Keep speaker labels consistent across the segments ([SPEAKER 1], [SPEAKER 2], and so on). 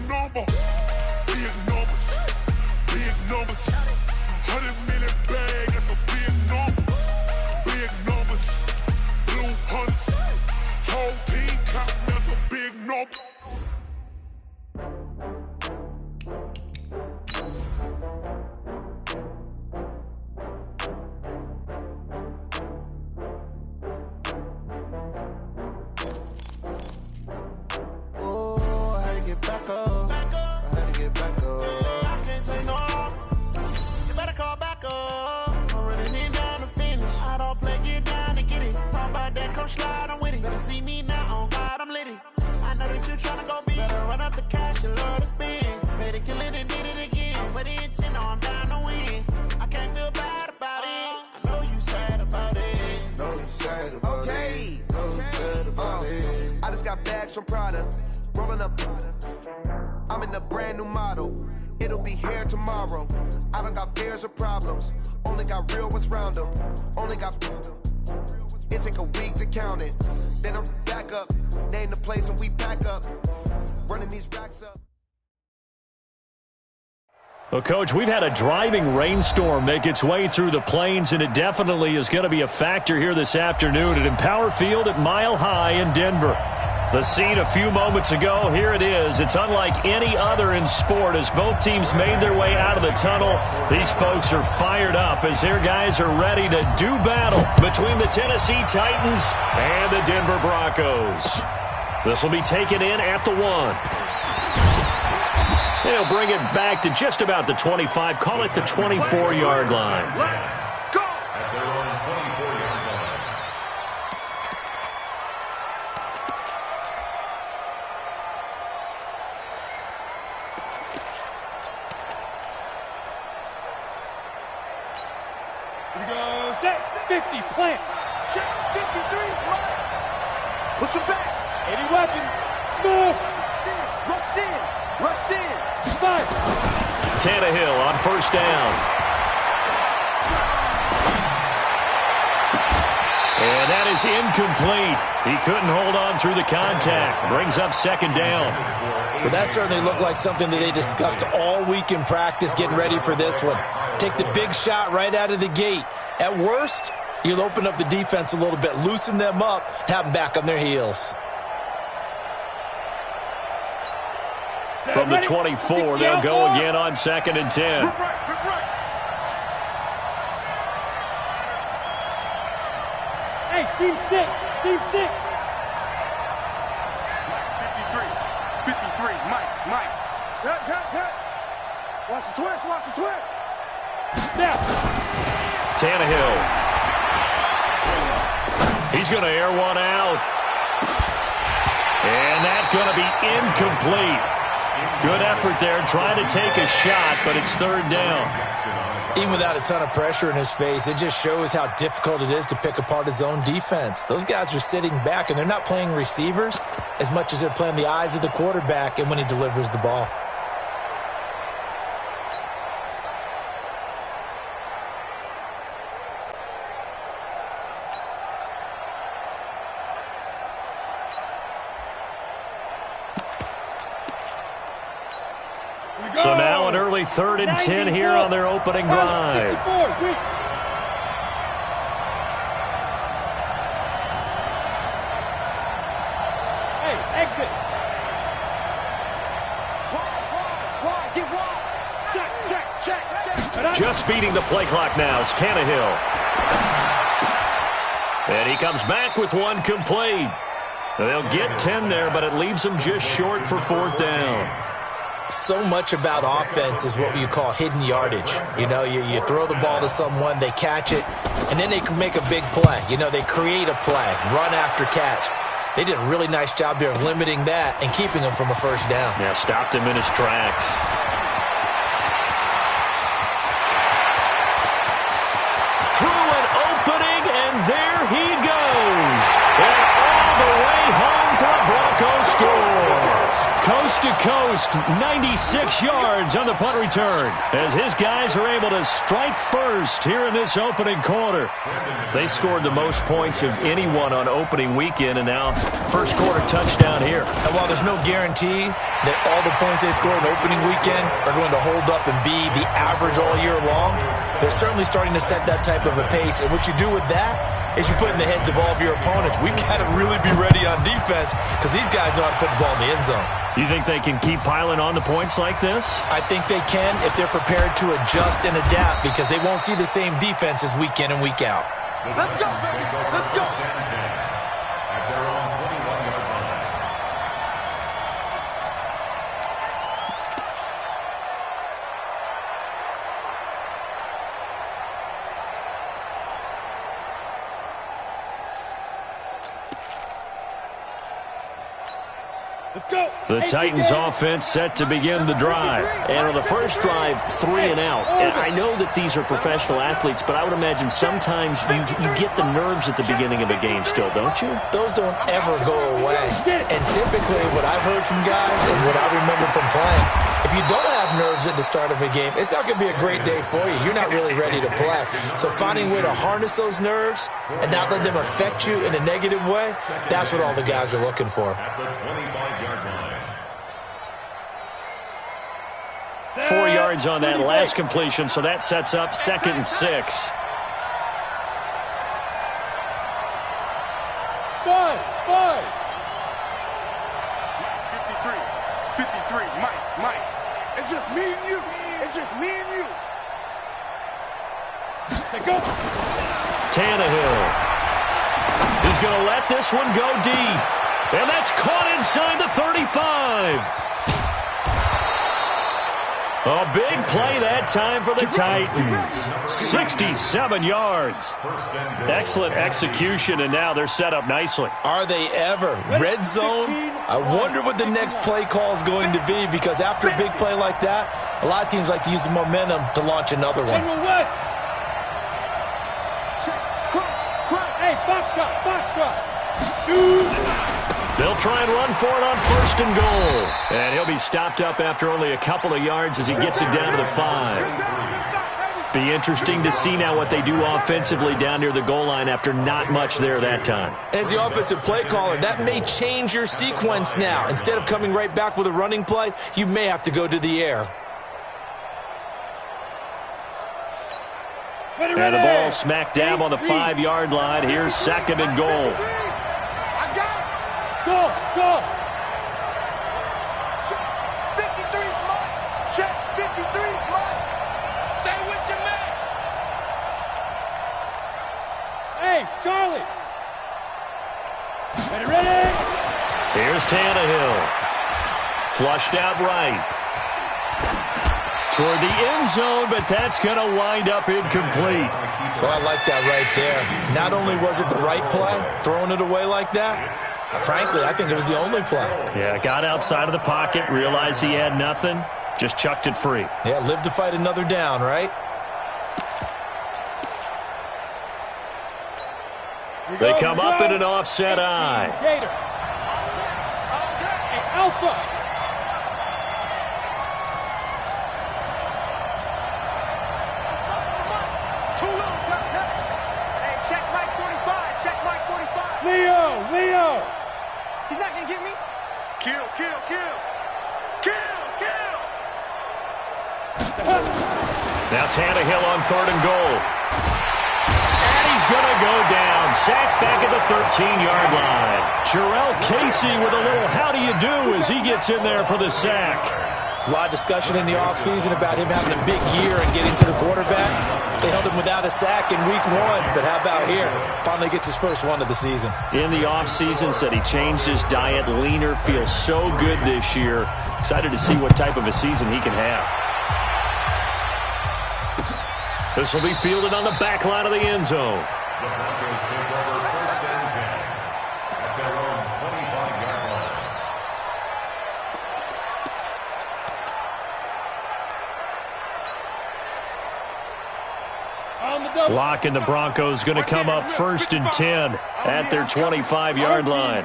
[SPEAKER 1] number. Big numbers. Big numbers. 100 million bag, that's a big number. Big numbers. Blue hunts. Whole team counting, that's a big number.
[SPEAKER 2] Back up. I had to get back up. I can't take no. You better call back up. I'm running in down to finish. I don't play, get down to get it. Talk about that, come slide, I'm with it. Better see me now, on God, I'm litty. I know that you tryna go big. Better run up the cash, you love to spend. Better kill it and did it again. I'm with the intent, no, I'm down to win. I can't feel bad about it. I know you sad about it.
[SPEAKER 3] Know you sad about it. Know you sad about it.
[SPEAKER 4] I just got bags from Prada. Rolling up, I'm in a brand new model. It'll be here tomorrow. I don't got fears or problems. Only got real ones round them. Only got. It take a week to count it. Then I'm back up. Name the place and we back up. Running these racks up.
[SPEAKER 5] Well, Coach, we've had a driving rainstorm make its way through the plains, and it definitely is going to be a factor here this afternoon at Empower Field at Mile High in Denver. The scene a few moments ago, here it is. It's unlike any other in sport as both teams made their way out of the tunnel. These folks are fired up as their guys are ready to do battle between the Tennessee Titans and the Denver Broncos. This will be taken in at the 1. They'll bring it back to just about the 25, call it the 24-yard line.
[SPEAKER 6] Set, 50, plant. Check, 53, right. Push him back. 80 weapons. Smooth. Rush in. Rush in. Fight.
[SPEAKER 5] Tannehill on first down. And that is incomplete. He couldn't hold on through the contact. Brings up second down.
[SPEAKER 7] Well, that certainly looked like something that they discussed all week in practice, getting ready for this one. Take the big shot right out of the gate. At worst, you'll open up the defense a little bit, loosen them up, have them back on their heels.
[SPEAKER 5] From the 24, they'll go again on second and 10.
[SPEAKER 6] Hey, team 6, team 6.
[SPEAKER 1] 53, Mike.
[SPEAKER 6] Cut. Watch the twist. Now.
[SPEAKER 5] Tannehill. He's going to air one out. And that's going to be incomplete. Good effort there, trying to take a shot, but it's third down.
[SPEAKER 7] Even without a ton of pressure in his face, it just shows how difficult it is to pick apart his own defense. Those guys are sitting back, and they're not playing receivers as much as they're playing the eyes of the quarterback and when he delivers the ball.
[SPEAKER 5] So now an early 3rd and 10 here on their opening drive.
[SPEAKER 6] Hey, exit. Check.
[SPEAKER 5] Just beating the play clock now. It's Tannehill. And he comes back with one complete. They'll get 10 there, but it leaves them just short for 4th down.
[SPEAKER 7] So much about offense is what you call hidden yardage. You know, you throw the ball to someone, they catch it, and then they can make a big play. You know, they create a play, run after catch. They did a really nice job there of limiting that and keeping him from a first down.
[SPEAKER 5] Yeah, stopped him in his tracks. Through an opening, and there he goes. And all the way home for a Bronco score. Coast Coast to coast, 96 yards on the punt return as his guys are able to strike first here in this opening quarter. They scored the most points of anyone on opening weekend, and now first quarter touchdown here.
[SPEAKER 7] And while there's no guarantee that all the points they scored in opening weekend are going to hold up and be the average all year long, they're certainly starting to set that type of a pace. And what you do with that is you put in the heads of all of your opponents, we've got to really be ready on defense because these guys know how to put the ball in the end zone.
[SPEAKER 5] You think they can keep piling on the points like this?
[SPEAKER 7] I think they can if they're prepared to adjust and adapt because they won't see the same defenses week in and week out.
[SPEAKER 6] Let's go, baby. Let's go.
[SPEAKER 1] At their own 21-yard line.
[SPEAKER 6] Let's go.
[SPEAKER 5] The Titans offense set to begin the drive. And on the first drive, 3 and out. And I know that these are professional athletes, but I would imagine sometimes you get the nerves at the beginning of a game still, don't you?
[SPEAKER 7] Those don't ever go away. And typically what I've heard from guys and what I remember from playing, if you don't have nerves at the start of a game, it's not going to be a great day for you. You're not really ready to play. So finding a way to harness those nerves and not let them affect you in a negative way, that's what all the guys are looking for.
[SPEAKER 1] At the 25-yard line.
[SPEAKER 5] 4 yards on that last completion, so that sets up 2nd and 6.
[SPEAKER 6] 5. Mike. It's just me and you. Go.
[SPEAKER 5] Tannehill. He's going to let this one go deep. And that's caught inside the 35. A big play that time for the Titans. 67 yards. Excellent execution, and now they're set up nicely.
[SPEAKER 7] Are they ever? Red zone? I wonder what the next play call is going to be because after a big play like that, a lot of teams like to use the momentum to launch another one.
[SPEAKER 6] General West. Check. Crunch. Hey, Foxtrot. Shoot.
[SPEAKER 5] They'll try and run for it on 1st and goal. And he'll be stopped up after only a couple of yards as he gets it down to the 5. Be interesting to see now what they do offensively down near the goal line after not much there that time.
[SPEAKER 7] As the offensive play caller, that may change your sequence now. Instead of coming right back with a running play, you may have to go to the air.
[SPEAKER 5] And the ball smack dab on the 5-yard line. Here's 2nd and goal.
[SPEAKER 6] Go.
[SPEAKER 2] 53's mine. Check. 53's mine.
[SPEAKER 6] Stay with your man. Hey, Charlie. Ready?
[SPEAKER 5] Here's Tannehill. Flushed out right. Toward the end zone, but that's going to wind up incomplete.
[SPEAKER 7] So I like that right there. Not only was it the right play, throwing it away like that, frankly, I think it was the only play.
[SPEAKER 5] Yeah, got outside of the pocket, realized he had nothing, just chucked it free.
[SPEAKER 7] Yeah, live to fight another down, right?
[SPEAKER 5] They come up in an offset eye.
[SPEAKER 6] Gator. Hey, Alpha.
[SPEAKER 2] Hey, check Mike 45. Check Mike 45.
[SPEAKER 6] Leo.
[SPEAKER 2] He's not gonna get me. Kill.
[SPEAKER 5] Now Tannehill on 3rd and goal. And he's going to go down. Sacked back at the 13-yard line. Jarrell Casey with a little how do you do as he gets in there for the sack.
[SPEAKER 7] There's a lot of discussion in the offseason about him having a big year and getting to the quarterback. They held him without a sack in week 1, but how about here? Finally gets his first one of the season.
[SPEAKER 5] In the offseason, said he changed his diet, leaner, feels so good this year. Excited to see what type of a season he can have. This will be fielded on the back line of the end zone.
[SPEAKER 1] The Broncos take over 1st and 10 at their own 25-yard line.
[SPEAKER 5] Lock and the Broncos going to come up 1st and 10 at their 25-yard line.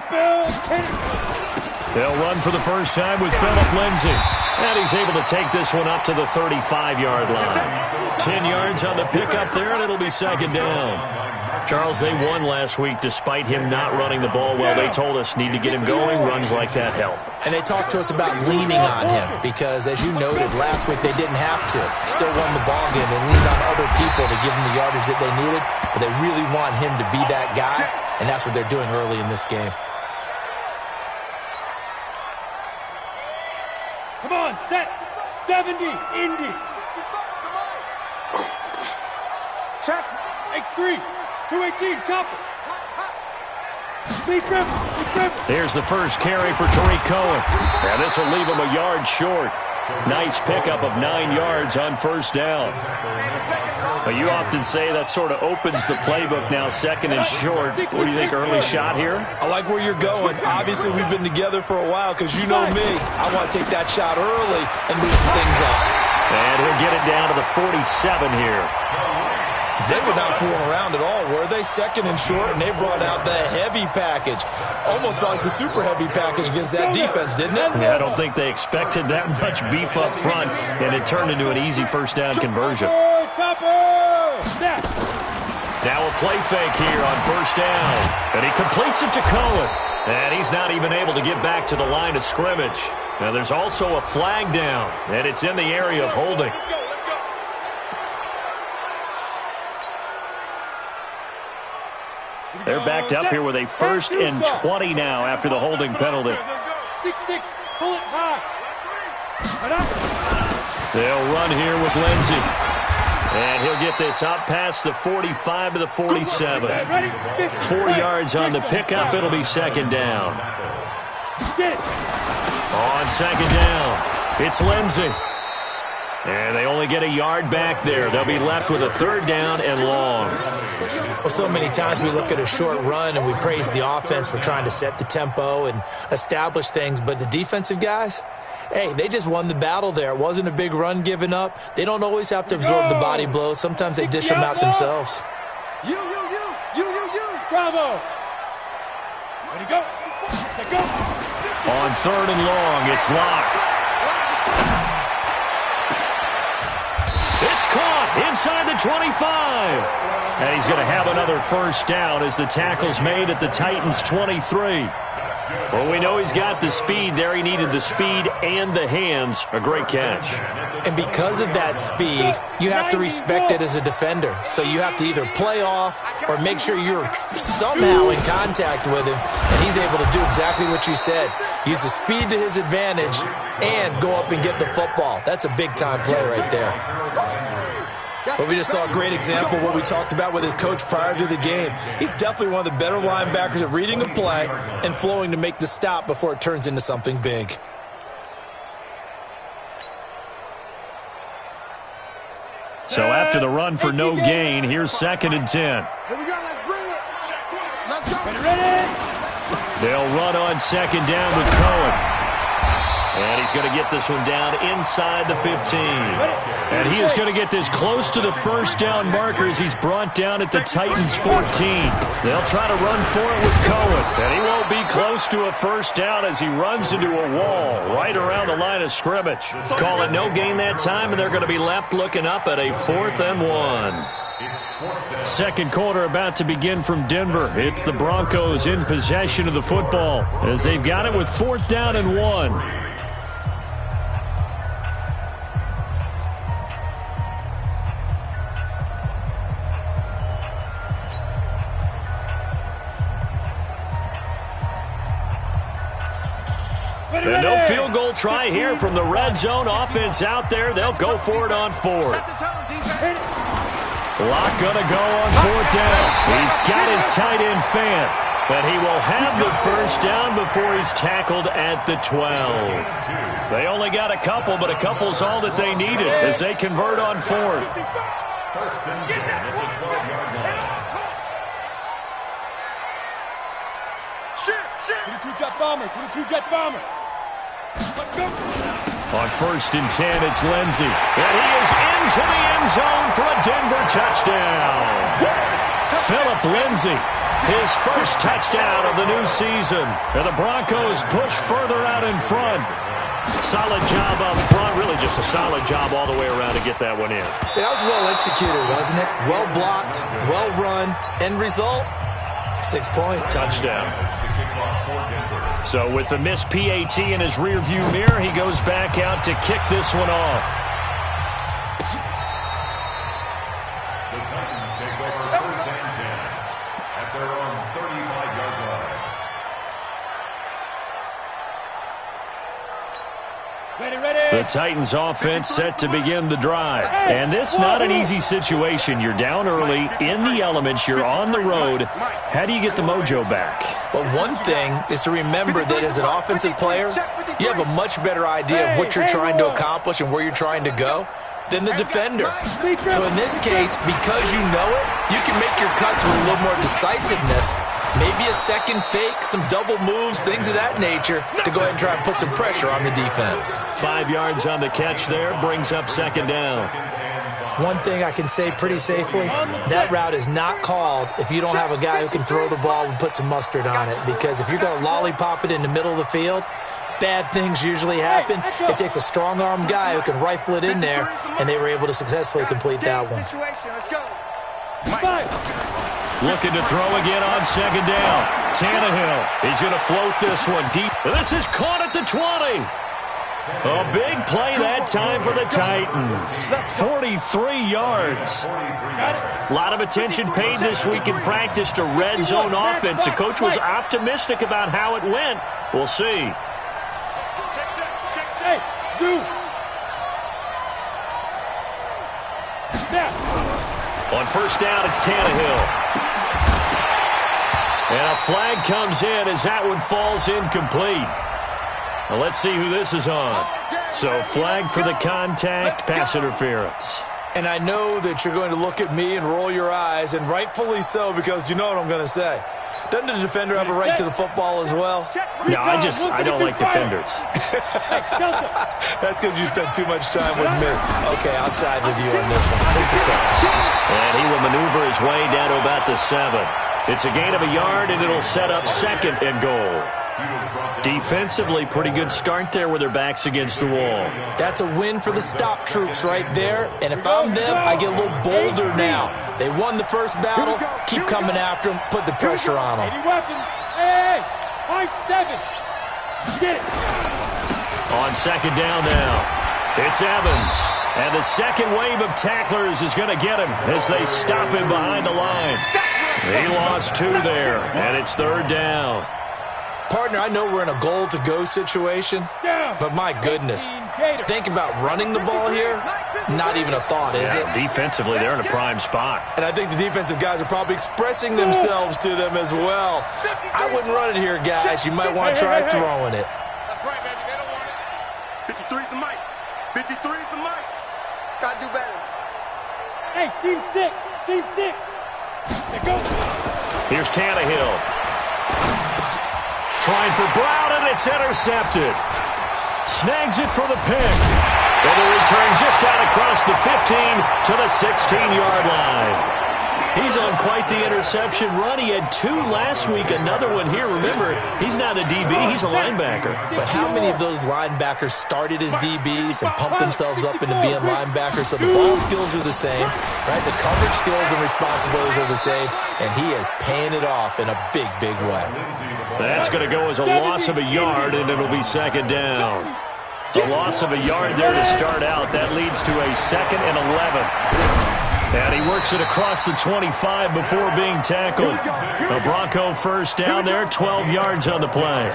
[SPEAKER 5] They'll run for the first time with Philip Lindsay. And he's able to take this one up to the 35-yard line. 10 yards on the pickup there, and it'll be second down. Charles, they won last week despite him not running the ball well. They told us need to get him going. Runs like that help.
[SPEAKER 7] And they talked to us about leaning on him because, as you noted, last week they didn't have to. Still won the ball game. They leaned on other people to give them the yardage that they needed, but they really want him to be that guy, and that's what they're doing early in this game.
[SPEAKER 6] Come on, set. 70, Indy. Check. X3. 218, chopper. Big grip.
[SPEAKER 5] Here's the first carry for Tariq Cohen. And this will leave him a yard short. Nice pickup of 9 yards on first down. But you often say that sort of opens the playbook now, second and short. What do you think, early shot here?
[SPEAKER 7] I like where you're going. Obviously, we've been together for a while because you know me. I want to take that shot early and loosen things up.
[SPEAKER 5] And he'll get it down to the 47 here.
[SPEAKER 7] They were not fooling around at all, were they? Second and short, and they brought out the heavy package. Almost like the super heavy package against that defense, didn't it?
[SPEAKER 5] Yeah, I don't think they expected that much beef up front, and it turned into an easy first down conversion. Now a play fake here on first down, and he completes it to Cohen. And he's not even able to get back to the line of scrimmage. Now there's also a flag down, and it's in the area of holding. They're backed up here with a 1st and 20 now after the holding penalty.
[SPEAKER 6] 6-6, pull it high.
[SPEAKER 5] They'll run here with Lindsay. And he'll get this up past the 45 to the 47. 4 yards on the pickup. It'll be second down. On second down, it's Lindsay. And they only get a yard back there. They'll be left with a 3rd down and long.
[SPEAKER 7] Well, so many times we look at a short run and we praise the offense for trying to set the tempo and establish things, but the defensive guys, hey, they just won the battle there. It wasn't a big run given up. They don't always have to absorb the body blows. Sometimes they dish them out themselves.
[SPEAKER 6] You. Bravo. Ready, go. Set, go.
[SPEAKER 5] On 3rd and long, it's Locke. It's caught inside the 25. And he's going to have another first down as the tackle's made at the Titans' 23. Well, we know he's got the speed there. He needed the speed and the hands. A great catch.
[SPEAKER 7] And because of that speed, you have to respect it as a defender. So you have to either play off or make sure you're somehow in contact with him. And he's able to do exactly what you said. Use the speed to his advantage and go up and get the football. That's a big-time play right there. But we just saw a great example of what we talked about with his coach prior to the game. He's definitely one of the better linebackers at reading a play and flowing to make the stop before it turns into something big.
[SPEAKER 5] So after the run for no gain, here's 2nd and 10.
[SPEAKER 6] Here we go, let's bring it. Let's go. Ready?
[SPEAKER 5] They'll run on 2nd down with Cohen. And he's going to get this one down inside the 15. And he is going to get this close to the first down marker as he's brought down at the Titans' 14. They'll try to run for it with Cohen. And he won't be close to a first down as he runs into a wall right around the line of scrimmage. Call it no gain that time, and they're going to be left looking up at a 4th and 1. Second quarter about to begin from Denver. It's the Broncos in possession of the football as they've got it with 4th down and 1. And no field goal try here from the red zone. Offense out there. They'll go for it on 4th. Locke gonna go on 4th down. He's got his tight end Fant, but he will have the first down before he's tackled at the 12. They only got a couple, but a couple's all that they needed as they convert on 4th.
[SPEAKER 6] 22 jet bomber, 22 jet bomber.
[SPEAKER 5] On 1st and 10, it's Lindsay. And he is into the end zone for a Denver touchdown. Philip Lindsay his first touchdown of the new season. And the Broncos push further out in front. Solid job up front. Really just a solid job all the way around to get that one in.
[SPEAKER 7] That was well executed, wasn't it? Well blocked, well run. End result, 6 points.
[SPEAKER 5] Touchdown. So with the missed PAT in his rearview mirror, he goes back out to kick this one off.
[SPEAKER 8] The Titans take over first and 10 at their own 35-yard line.
[SPEAKER 5] The Titans offense set to begin the drive. And this not an easy situation. You're down early, in the elements, you're on the road. How do you get the mojo back?
[SPEAKER 7] Well, one thing is to remember that as an offensive player, you have a much better idea of what you're trying to accomplish and where you're trying to go than the defender. So in this case, because you know it, you can make your cuts with a little more decisiveness. Maybe a second fake, some double moves, things of that nature to go ahead and try and put some pressure on the defense.
[SPEAKER 5] 5 yards on the catch there, brings up second down.
[SPEAKER 7] One thing I can say pretty safely, that route is not called if you don't have a guy who can throw the ball and put some mustard on it. Because if you're going to lollipop it in the middle of the field, bad things usually happen. It takes a strong-arm guy who can rifle it in there, and they were able to successfully complete that one.
[SPEAKER 5] Looking to throw again on second down. Tannehill, he's going to float this one deep. This is caught at the 20. A big play that time for the Titans. 43 yards. A lot of attention paid this week in practice to red zone offense. The coach was optimistic about how it went. We'll see. On first down, it's Tannehill. And a flag comes in as that one falls incomplete. Now let's see who this is on. So flag for the contact, pass interference.
[SPEAKER 7] And I know that you're going to look at me and roll your eyes, and rightfully so, because you know what I'm going to say. Doesn't the defender have a right to the football as well?
[SPEAKER 5] No, I don't like defenders.
[SPEAKER 7] That's because you spent too much time with me. Okay, I'll side with you on this one. Here's the call.
[SPEAKER 5] And he will maneuver his way down to about the 7. It's a gain of a yard, and it'll set up second and goal. Defensively, pretty good start there with their backs against the wall.
[SPEAKER 7] That's a win for the stop troops right there. And if I'm them, I get a little bolder now. They won the first battle. Keep coming after them. Put the pressure on them.
[SPEAKER 6] Hey, 7. Get it.
[SPEAKER 5] On second down now, it's Evans. And the second wave of tacklers is going to get him as they stop him behind the line. He lost 2 there, and it's third down.
[SPEAKER 7] Partner, I know we're in a goal-to-go situation, but my goodness, think about running the ball here. Not even a thought, is it?
[SPEAKER 5] Defensively, they're in a prime spot.
[SPEAKER 7] And I think the defensive guys are probably expressing themselves to them as well. I wouldn't run it here, guys. You might want to try throwing it.
[SPEAKER 2] That's right, baby. They don't want it. 53's the mic. 53's the mic. Gotta do better.
[SPEAKER 6] Hey, seam 6. Seam 6. There goes.
[SPEAKER 5] Here's Tannehill. Trying for Brown, and it's intercepted. Snags it for the pick. And the return just out across the 15 to the 16-yard line. He's on quite the interception run. He had 2 last week, another one here. Remember, he's not a DB, he's a linebacker.
[SPEAKER 7] But how many of those linebackers started as DBs and pumped themselves up into being linebackers? So the ball skills are the same, right? The coverage skills and responsibilities are the same, and he is paying it off in a big, big way.
[SPEAKER 5] That's going to go as a loss of a yard, and it'll be second down. A loss of a yard there to start out. That leads to a 2nd and 11. And he works it across the 25 before being tackled. The Bronco first down there, 12 yards on the play.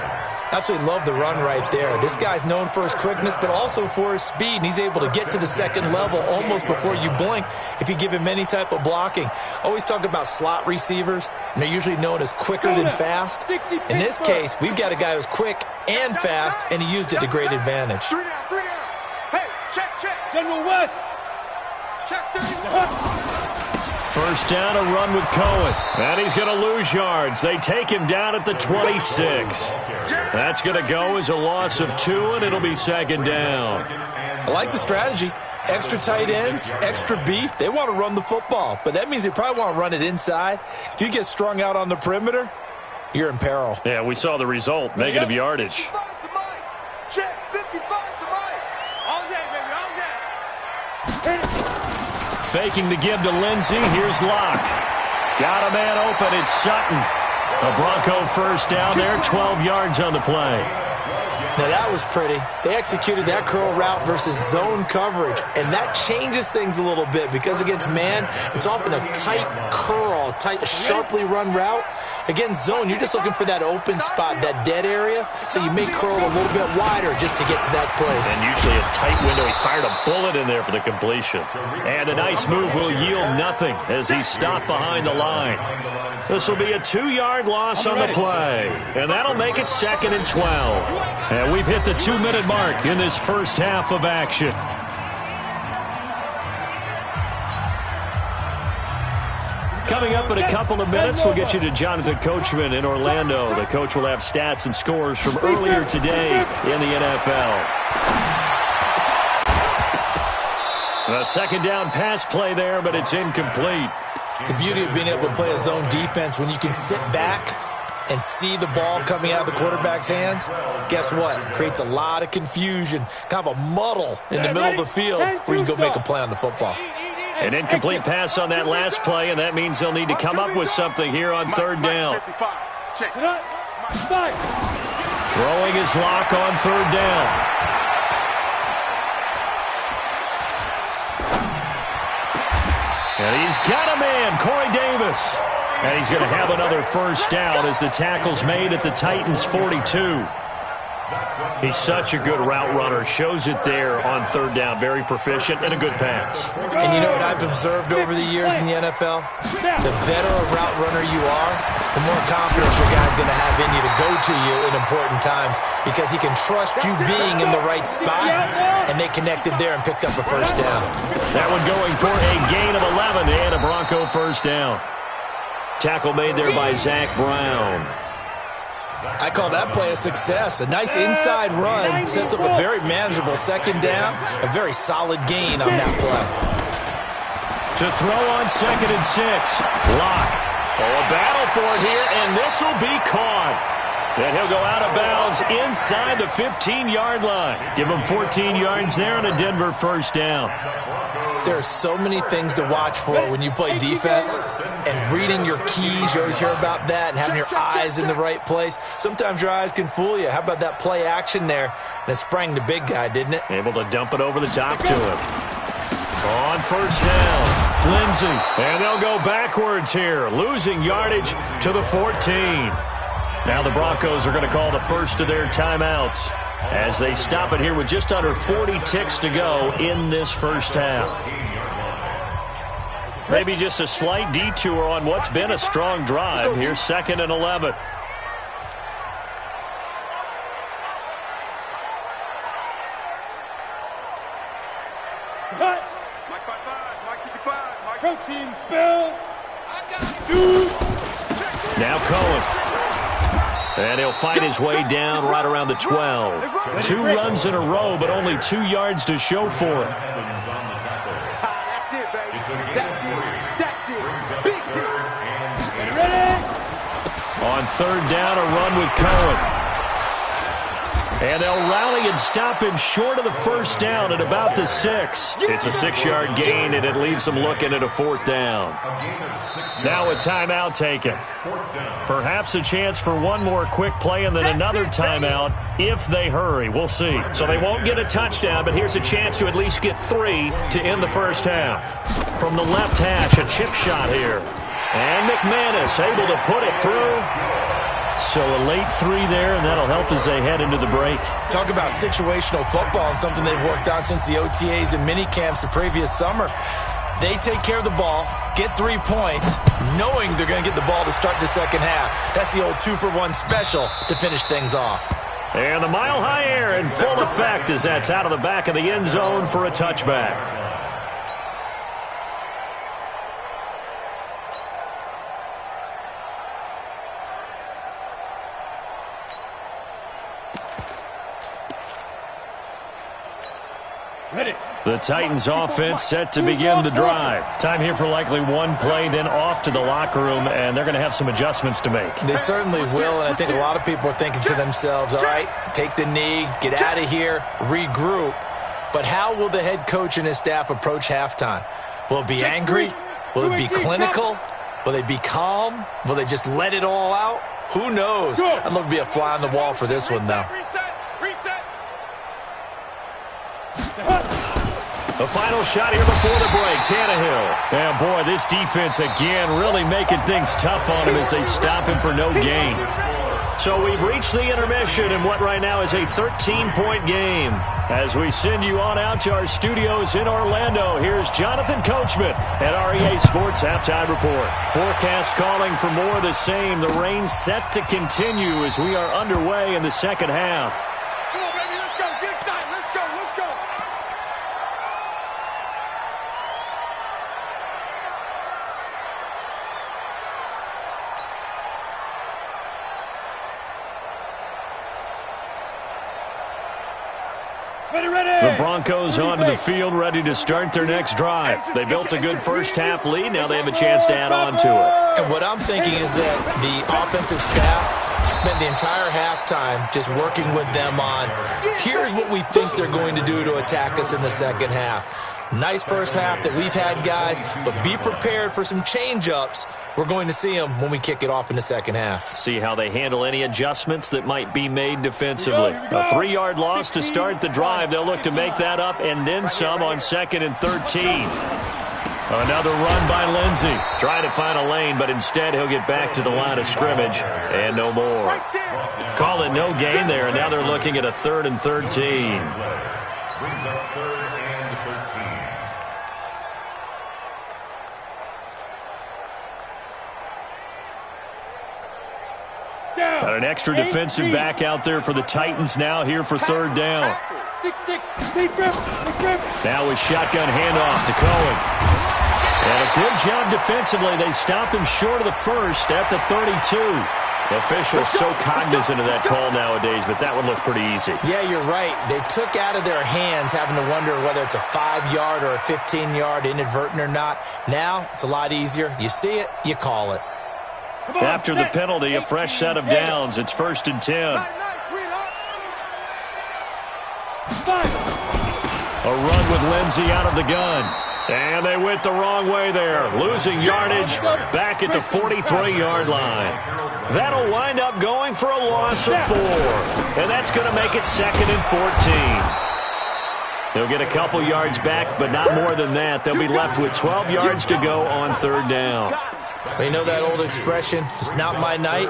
[SPEAKER 7] Absolutely love the run right there. This guy's known for his quickness, but also for his speed. And he's able to get to the second level almost before you blink if you give him any type of blocking. Always talk about slot receivers, and they're usually known as quicker than fast. In this case, we've got a guy who's quick and fast, and he used it to great advantage.
[SPEAKER 2] 3 down, 3 down. Hey, check.
[SPEAKER 6] General West.
[SPEAKER 2] Check 30.
[SPEAKER 5] First down, a run with Cohen. And he's going to lose yards. They take him down at the 26. That's going to go as a loss of 2, and it'll be second down.
[SPEAKER 7] I like the strategy. Extra tight ends, extra beef, they want to run the football. But that means they probably want to run it inside. If you get strung out on the perimeter, you're in peril.
[SPEAKER 5] Yeah, we saw the result, negative yardage.
[SPEAKER 6] Check, 55 to Mike. All day, baby, all day.
[SPEAKER 5] Faking the give to Lindsey. Here's Locke. Got a man open. It's Sutton. A Bronco first down there, 12 yards on the play.
[SPEAKER 7] Now, that was pretty. They executed that curl route versus zone coverage, and that changes things a little bit because against man, it's often a tight curl, tight, sharply run route. Against zone, you're just looking for that open spot, that dead area, so you may curl a little bit wider just to get to that place.
[SPEAKER 5] And usually a tight window. He fired a bullet in there for the completion. And a nice move will yield nothing as he stopped behind the line. This will be a 2-yard loss on the play, and that'll make it 2nd and 12. And we've hit the 2-minute mark in this first half of action. Coming up in a couple of minutes, we'll get you to Jonathan Coachman in Orlando. The coach will have stats and scores from earlier today in the NFL. A second down pass play there, but it's incomplete.
[SPEAKER 7] The beauty of being able to play a zone defense when you can sit back and see the ball coming out of the quarterback's hands, guess what? Creates a lot of confusion, kind of a muddle in the middle of the field where you can go make a play on the football.
[SPEAKER 5] An incomplete pass on that last play, and that means they'll need to come up with something here on 3rd down. Throwing his Lock on 3rd down. And he's got a man, Corey Davis. And he's going to have another first down as the tackle's made at the Titans' 42. He's such a good route runner. Shows it there on 3rd down. Very proficient and a good pass.
[SPEAKER 7] And you know what I've observed over the years in the NFL? The better a route runner you are, the more confidence your guy's going to have in you to go to you in important times because he can trust you being in the right spot, and they connected there and picked up a first down.
[SPEAKER 5] That one going for a gain of 11 and a Bronco first down. Tackle made there by Zach Brown.
[SPEAKER 7] I call that play a success. A nice inside run sets up a very manageable 2nd down, a very solid gain on that play.
[SPEAKER 5] To throw on 2nd and 6. Locke. Oh, a battle for it here, and this will be caught. Then he'll go out of bounds inside the 15-yard line. Give him 14 yards there and a Denver first down.
[SPEAKER 7] There are so many things to watch for when you play defense, and reading your keys, you always hear about that, and having your eyes in the right place. Sometimes your eyes can fool you. How about that play action there? And it sprang the big guy, didn't it?
[SPEAKER 5] Able to dump it over the top to him. On first down, Lindsey. And they'll go backwards here, losing yardage to the 14. Now the Broncos are going to call the first of their timeouts as they stop it here with just under 40 ticks to go in this first half. Maybe just a slight detour on what's been a strong drive. Here's 2nd and 11.
[SPEAKER 6] Protein spill.
[SPEAKER 5] Now Cohen. And he'll fight his way down right around the 12. 2 runs in a row, but only 2 yards to show for it.
[SPEAKER 6] That's it, baby. That's it. Big hit. Ready?
[SPEAKER 5] On 3rd down, a run with Cohen. And they'll rally and stop him short of the first down at about the 6. It's a 6-yard gain, and it leaves them looking at a 4th down. Now a timeout taken. Perhaps a chance for one more quick play and then another timeout if they hurry. We'll see. So they won't get a touchdown, but here's a chance to at least get 3 to end the first half. From the left hash, a chip shot here. And McManus able to put it through. So a late 3 there, and that'll help as they head into the break.
[SPEAKER 7] Talk about situational football and something they've worked on since the OTAs and mini camps the previous summer. They take care of the ball, get 3 points, knowing they're going to get the ball to start the second half. That's the old 2-for-1 special to finish things off.
[SPEAKER 5] And the mile-high air in full effect as that's out of the back of the end zone for a touchback. The Titans offense set to begin the drive. Time here for likely one play, then off to the locker room, and they're going to have some adjustments to make.
[SPEAKER 7] They certainly will, and I think a lot of people are thinking to themselves, all right, take the knee, get out of here, regroup. But how will the head coach and his staff approach halftime? Will it be angry? Will it be clinical? Will they be calm? Will they just let it all out? Who knows? I'd love to be a fly on the wall for this one, though.
[SPEAKER 5] The final shot here before the break, Tannehill. And boy, this defense again really making things tough on him as they stop him for no gain. So we've reached the intermission in what right now is a 13-point game. As we send you on out to our studios in Orlando, here's Jonathan Coachman at REA Sports Halftime Report. Forecast calling for more of the same. The rain set to continue as we are underway in the second half.
[SPEAKER 6] Come on, baby, let's go. Get excited. Let's go. Let's go.
[SPEAKER 5] The Broncos onto the field, ready to start their next drive. They built a good first-half lead. Now they have a chance to add on to it.
[SPEAKER 7] And what I'm thinking is that the offensive staff spent the entire halftime just working with them on, here's what we think they're going to do to attack us in the second half. Nice first half that we've had, guys, but be prepared for some change-ups. We're going to see them when we kick it off in the second half.
[SPEAKER 5] See how they handle any adjustments that might be made defensively. A 3-yard loss to start the drive. They'll look to make that up and then some on 2nd and 13. Another run by Lindsey. Trying to find a lane, but instead he'll get back to the line of scrimmage and no more. Call it no gain there, and now they're looking at a 3rd and 13.
[SPEAKER 8] Brings up 3rd and 13.
[SPEAKER 5] Got an extra defensive back out there for the Titans now here for 3rd down.
[SPEAKER 6] 6-6.
[SPEAKER 5] Now with shotgun handoff to Cohen. And a good job defensively. They stop him short of the first at the 32. Officials so cognizant of that call nowadays, but that would look pretty easy.
[SPEAKER 7] Yeah, you're right. They took out of their hands having to wonder whether it's a 5-yard or a 15-yard inadvertent or not. Now it's a lot easier. You see it, you call it.
[SPEAKER 5] After the penalty, a fresh set of downs. It's 1st and 10. A run with Lindsey out of the gun. And they went the wrong way there. Losing yardage back at the 43-yard line. That'll wind up going for a loss of 4. And that's going to make it 2nd and 14. They'll get a couple yards back, but not more than that. They'll be left with 12 yards to go on 3rd down.
[SPEAKER 7] Well, you know that old expression, it's not my night?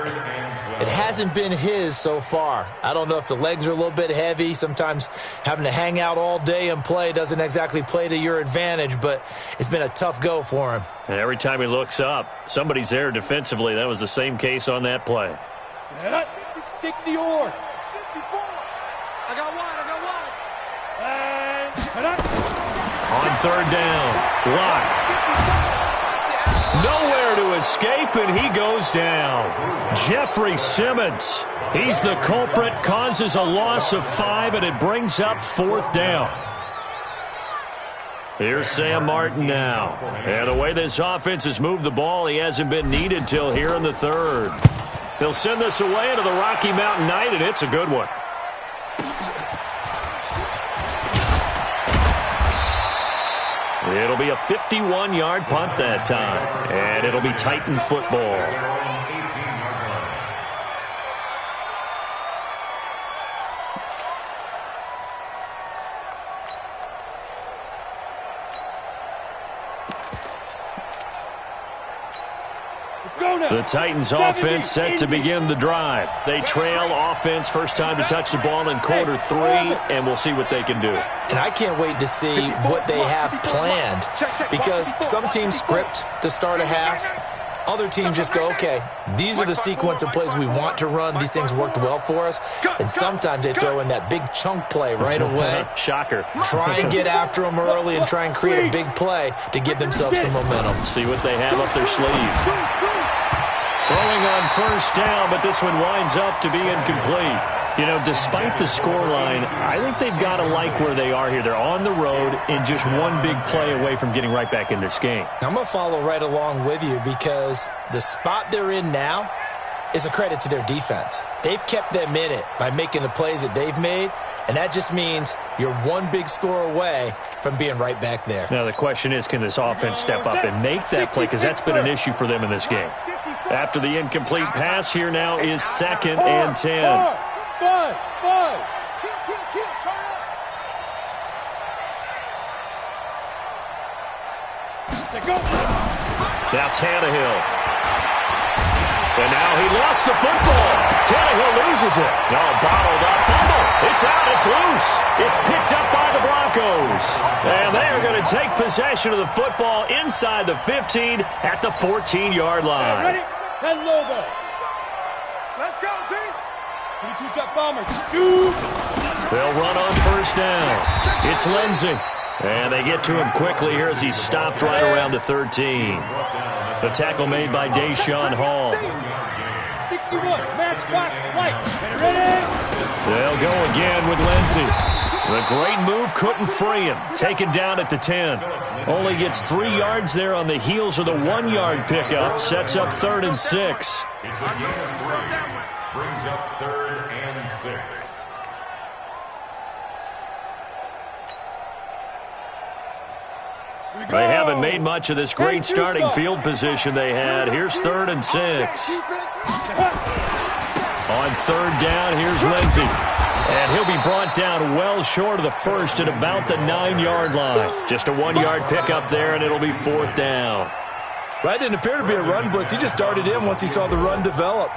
[SPEAKER 7] It hasn't been his so far. I don't know if the legs are a little bit heavy. Sometimes having to hang out all day and play doesn't exactly play to your advantage, but it's been a tough go for him.
[SPEAKER 5] And every time he looks up, somebody's there defensively. That was the same case on that play.
[SPEAKER 6] 60 or 54. I got one.
[SPEAKER 5] On 3rd down, Locke. Nowhere to escape, and he goes down. Jeffrey Simmons. He's the culprit, causes a loss of 5, and it brings up 4th down. Here's Sam Martin now. And the way this offense has moved the ball, he hasn't been needed till here in the 3rd. They'll send this away into the Rocky Mountain Night, and it's a good one. It'll be a 51-yard punt that time, and it'll be Titan football. The Titans offense set to begin the drive. They trail offense first time to touch the ball in quarter 3, and we'll see what they can do.
[SPEAKER 7] And I can't wait to see what they have planned, because some teams script to start a half. Other teams just go, okay, these are the sequence of plays we want to run. These things worked well for us. And sometimes they throw in that big chunk play right away.
[SPEAKER 5] Shocker.
[SPEAKER 7] Try and get after them early and try and create a big play to give themselves some momentum.
[SPEAKER 5] See what they have up their sleeve. Throwing on 1st down, but this one winds up to be incomplete. You know, despite the scoreline, I think they've got to like where they are here. They're on the road and just one big play away from getting right back in this game.
[SPEAKER 7] I'm going to follow right along with you because the spot they're in now is a credit to their defense. They've kept them in it by making the plays that they've made, and that just means you're one big score away from being right back there.
[SPEAKER 5] Now, the question is, can this offense step up and make that play? Because that's been an issue for them in this game. After the incomplete pass, here now is 2nd and 10.
[SPEAKER 6] 5.
[SPEAKER 5] Now Tannehill. And now he lost the football. Tannehill loses it. No, bottled up. Fumble. It's out. It's loose. It's picked up by the Broncos. And they are going to take possession of the football inside the 15 at the 14-yard line.
[SPEAKER 6] Ready? 10 logo. Let's go, D. 22 Jet Bombers. Shoot.
[SPEAKER 5] They'll run on first down. It's Lindsey. And they get to him quickly here as he's stopped right around the 13. The tackle made by Deshaun Hall.
[SPEAKER 6] 61, matchbox, right. Ready?
[SPEAKER 5] They'll go again with Lindsey. The great move couldn't free him. Taken down at the 10. Only gets 3 yards there on the heels of the 1-yard pickup. Sets up 3rd and 6.
[SPEAKER 8] It's a gain of 3. Brings up 3rd and 6.
[SPEAKER 5] They haven't made much of this great starting field position they had. Here's 3rd and 6. On 3rd down, here's Lindsey. And he'll be brought down well short of the first at about the 9-yard line. Just a 1-yard pickup there, and it'll be 4th down.
[SPEAKER 7] That didn't appear to be a run blitz. He just darted in once he saw the run develop.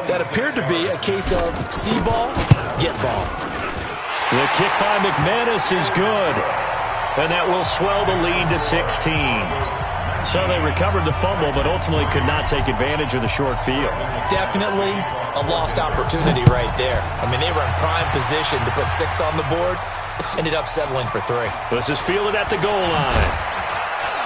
[SPEAKER 7] That appeared to be a case of see ball, get ball.
[SPEAKER 5] The kick by McManus is good. And that will swell the lead to 16. So they recovered the fumble, but ultimately could not take advantage of the short field.
[SPEAKER 7] Definitely a lost opportunity right there. I mean, they were in prime position to put 6 on the board. Ended up settling for 3.
[SPEAKER 5] This is fielded at the goal line.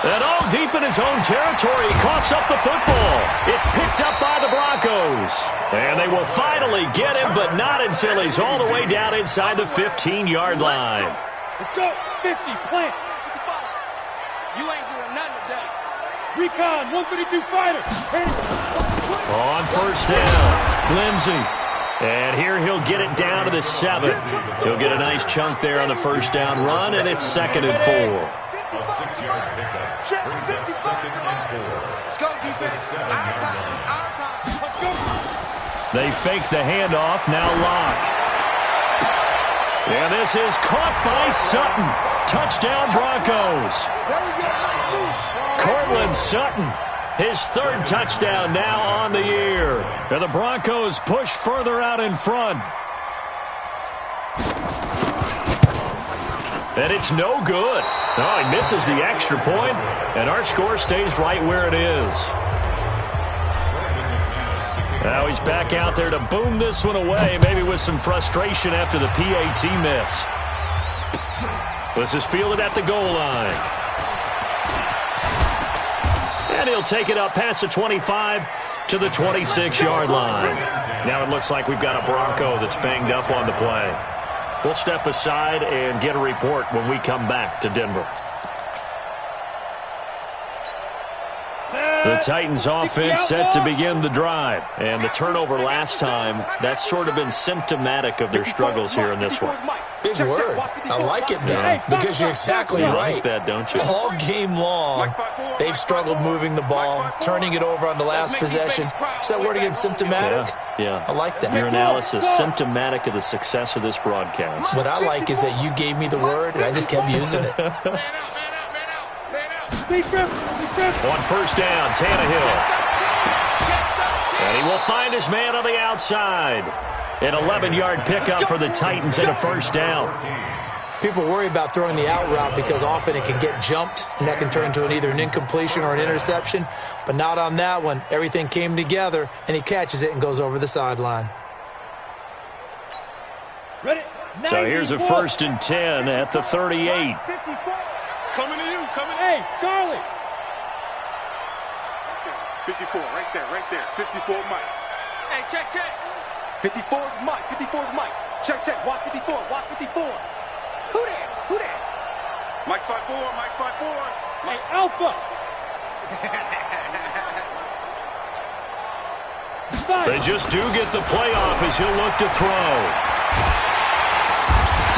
[SPEAKER 5] And all deep in his own territory, he coughs up the football. It's picked up by the Broncos. And they will finally get him, but not until he's all the way down inside the 15-yard line.
[SPEAKER 6] Let's go. 50, plant. 55. You ain't doing nothing today. Recon, 132 fighter.
[SPEAKER 5] On first down, Lindsey. And here he'll get it down to the 7. He'll get a nice chunk there on the first down run, and it's 2nd and 4.
[SPEAKER 8] A 6-yard pickup. Brings up 2nd and 4.
[SPEAKER 6] Let's go, defense. Our time. It's our time. Let's go.
[SPEAKER 5] They fake the handoff, now Locke. And this is caught by Sutton. Touchdown, Broncos. Cortland Sutton, his 3rd touchdown now on the year. And the Broncos push further out in front. And it's no good. Oh, he misses the extra point, and our score stays right where it is. Now he's back out there to boom this one away, maybe with some frustration after the PAT miss. This is fielded at the goal line. And he'll take it up past the 25 to the 26-yard line. Now it looks like we've got a Bronco that's banged up on the play. We'll step aside and get a report when we come back to Denver. The Titans offense set to begin the drive. And the turnover last time, that's sort of been symptomatic of their struggles here in this one.
[SPEAKER 7] Big word. I like it, though, because you're exactly right.
[SPEAKER 5] You like that, don't you?
[SPEAKER 7] All game long, they've struggled moving the ball, turning it over on the last possession. Is that word again, symptomatic?
[SPEAKER 5] Yeah.
[SPEAKER 7] I like that.
[SPEAKER 5] Your analysis, symptomatic of the success of this broadcast.
[SPEAKER 7] What I like is that you gave me the word, and I just kept using it.
[SPEAKER 5] On first down, Tannehill. And he will find his man on the outside. An 11-yard pickup for the Titans and a first down.
[SPEAKER 7] People worry about throwing the out route because often it can get jumped, and that can turn into either an incompletion or an interception. But not on that one. Everything came together, and he catches it and goes over the sideline.
[SPEAKER 5] So here's a 1st and 10 at the 38.
[SPEAKER 6] Coming to you, coming. Hey, Charlie. 54, right there, 54, Mike. Hey, check. 54's Mike. 54's Mike. Check, check. Watch 54. Watch 54. Who that? Who that?
[SPEAKER 2] Mike's 5'4", Mike's 5'4".
[SPEAKER 6] Hey, Alpha.
[SPEAKER 5] They just do get the playoff as he'll look to throw.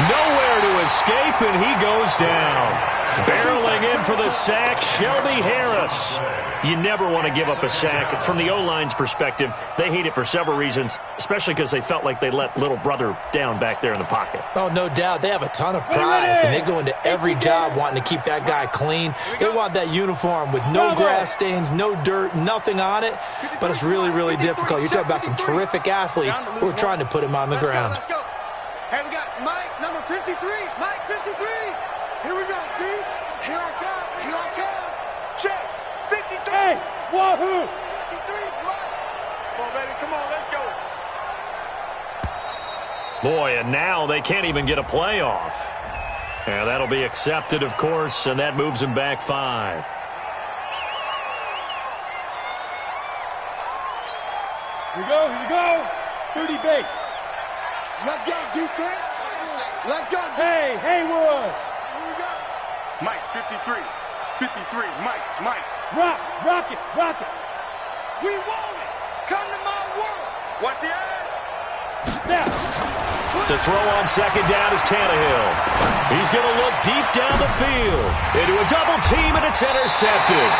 [SPEAKER 5] Nowhere to escape, and he goes down. Barreling in for the sack, Shelby Harris. You never want to give up a sack. From the O-line's perspective, they hate it for several reasons, especially because they felt like they let little brother down back there in the pocket.
[SPEAKER 7] Oh, no doubt. They have a ton of pride, and they go into every job wanting to keep that guy clean. They want that uniform with no grass stains, no dirt, nothing on it, but it's really, really difficult. You're talking about some terrific athletes who are trying to put him on the ground.
[SPEAKER 6] Let's go. Hey, we got Mike, number 53. Mike, 53. Here we go, D. Here I come. Here I come. Check. 53. Hey, wahoo. 53's Mike. Come on, baby. Come on, let's go.
[SPEAKER 5] Boy, and now they can't even get a playoff. And that'll be accepted, of course, and that moves them back 5.
[SPEAKER 6] Here we go. Here we go. 30 base. Let's go, defense. Let's go. Hey, Haywood. Here we go.
[SPEAKER 2] Mike, 53. 53, Mike.
[SPEAKER 6] Rock it. We want it. Come to my world.
[SPEAKER 2] Watch the ad.
[SPEAKER 6] Now.
[SPEAKER 5] To throw on second down is Tannehill. He's going to look deep down the field. Into a double team, and it's intercepted.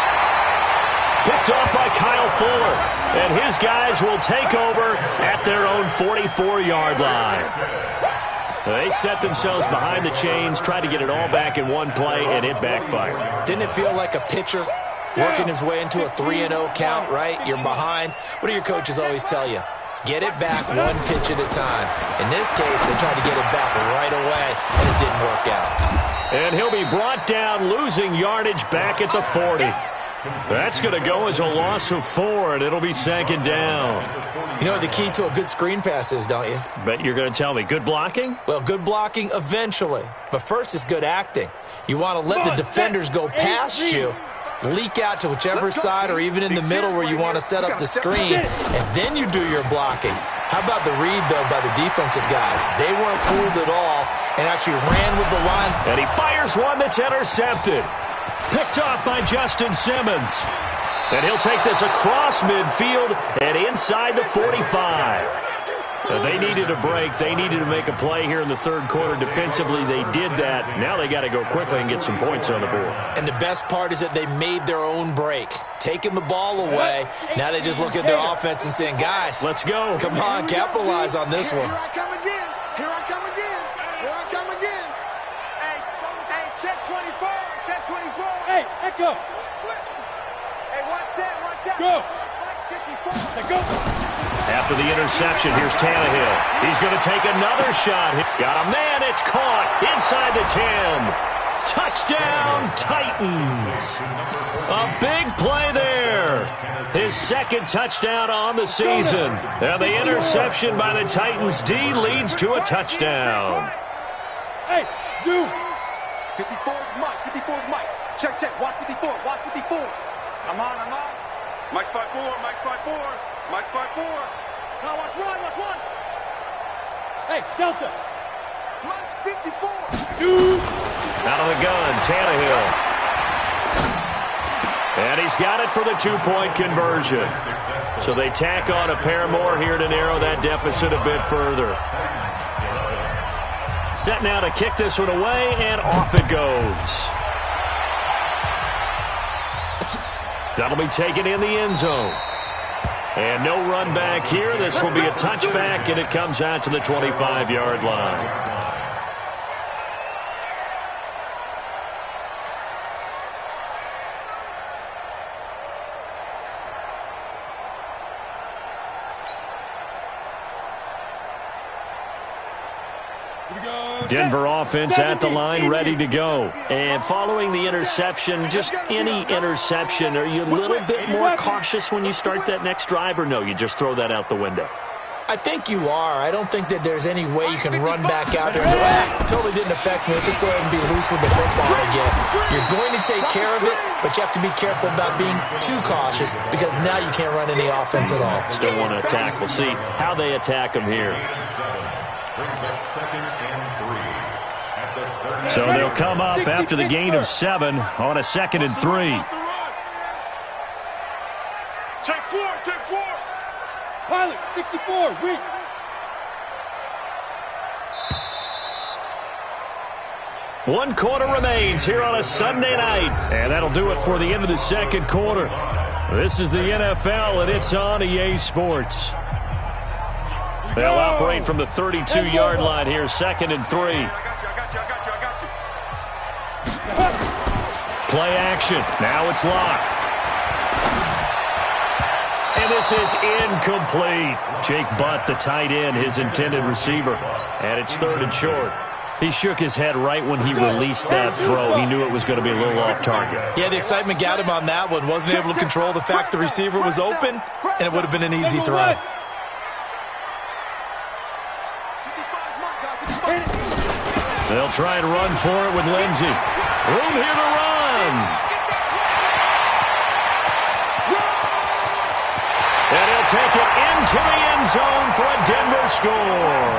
[SPEAKER 5] Picked off by Kyle Fuller. And his guys will take over at their own 44-yard line. They set themselves behind the chains, tried to get it all back in one play, and it backfired.
[SPEAKER 7] Didn't it feel like a pitcher working his way into a 3-0 count, right? You're behind. What do your coaches always tell you? Get it back one pitch at a time. In this case, they tried to get it back right away, and it didn't work out.
[SPEAKER 5] And he'll be brought down, losing yardage back at the 40. That's going to go as a loss of 4, and it'll be second down.
[SPEAKER 7] You know what the key to a good screen pass is, don't you?
[SPEAKER 5] Bet you're going to tell me. Good blocking?
[SPEAKER 7] Well, good blocking eventually. But first is good acting. You want to let the defenders go past you, leak out to whichever side or even in the middle where you want to set up the screen, and then you do your blocking. How about the read, though, by the defensive guys? They weren't fooled at all and actually ran with the line.
[SPEAKER 5] And he fires one that's intercepted. Picked off by Justin Simmons. And he'll take this across midfield and inside the 45. They needed a break. They needed to make a play here in the third quarter. Defensively, they did that. Now they got to go quickly and get some points on the board.
[SPEAKER 7] And the best part is that they made their own break. Taking the ball away. Now they just look at their offense and saying, guys,
[SPEAKER 5] let's go.
[SPEAKER 7] Come on, capitalize on this one.
[SPEAKER 6] Here I come again. Here I come again. Here I come again. Hey, check 24. Check 24. Hey, Echo. Switch. Hey, one set. Go. 54. Go.
[SPEAKER 5] After the interception, here's Tannehill. He's going to take another shot. Got a man. It's caught inside the 10. Touchdown, Titans. A big play there. His second touchdown on the season. And the interception by the Titans D leads to a touchdown.
[SPEAKER 6] Hey, you. 54's Mike. 54's Mike. Check. Watch 54. Watch 54. I'm on.
[SPEAKER 2] Mike's 5'4", Mike's 5'4". Mike's 5'4".
[SPEAKER 6] Now watch one. Hey, Delta. Mike's 54. Two.
[SPEAKER 5] Out of the gun, Tannehill. And he's got it for the two-point conversion. So they tack on a pair more here to narrow that deficit a bit further. Set now to kick this one away, and off it goes. That'll be taken in the end zone. And no run back here. This will be a touchback, and it comes out to the 25-yard line. Denver offense at the line, ready to go. And following the interception, just any interception, are you a little bit more cautious when you start that next drive, or no, you just throw that out the window?
[SPEAKER 7] I think you are. I don't think that there's any way you can run back out there and go, totally didn't affect me. Let's just go ahead and be loose with the football again. You're going to take care of it, but you have to be careful about being too cautious because now you can't run any offense at all.
[SPEAKER 5] Still want to attack. We'll see how they attack him here.
[SPEAKER 8] Brings up 2nd and 3.
[SPEAKER 5] So they'll come up after the gain of 7 on a 2nd and 3.
[SPEAKER 6] Take 4, take 4. Pilot, 64, weak.
[SPEAKER 5] One quarter remains here on a Sunday night. And that'll do it for the end of the 2nd quarter. This is the NFL, and it's on EA Sports. They'll operate from the 32-yard line here, 2nd and 3.
[SPEAKER 6] I got you.
[SPEAKER 5] Play action. Now it's locked. And this is incomplete. Jake Butt, the tight end, his intended receiver. And it's 3rd and short. He shook his head right when he released that throw. He knew it was going to be a little off target.
[SPEAKER 7] Yeah, the excitement got him on that one. Wasn't able to control the fact the receiver was open, and it would have been an easy throw.
[SPEAKER 5] They'll try and run for it with Lindsey. Room here to run. And he'll take it into the end zone for a Denver score.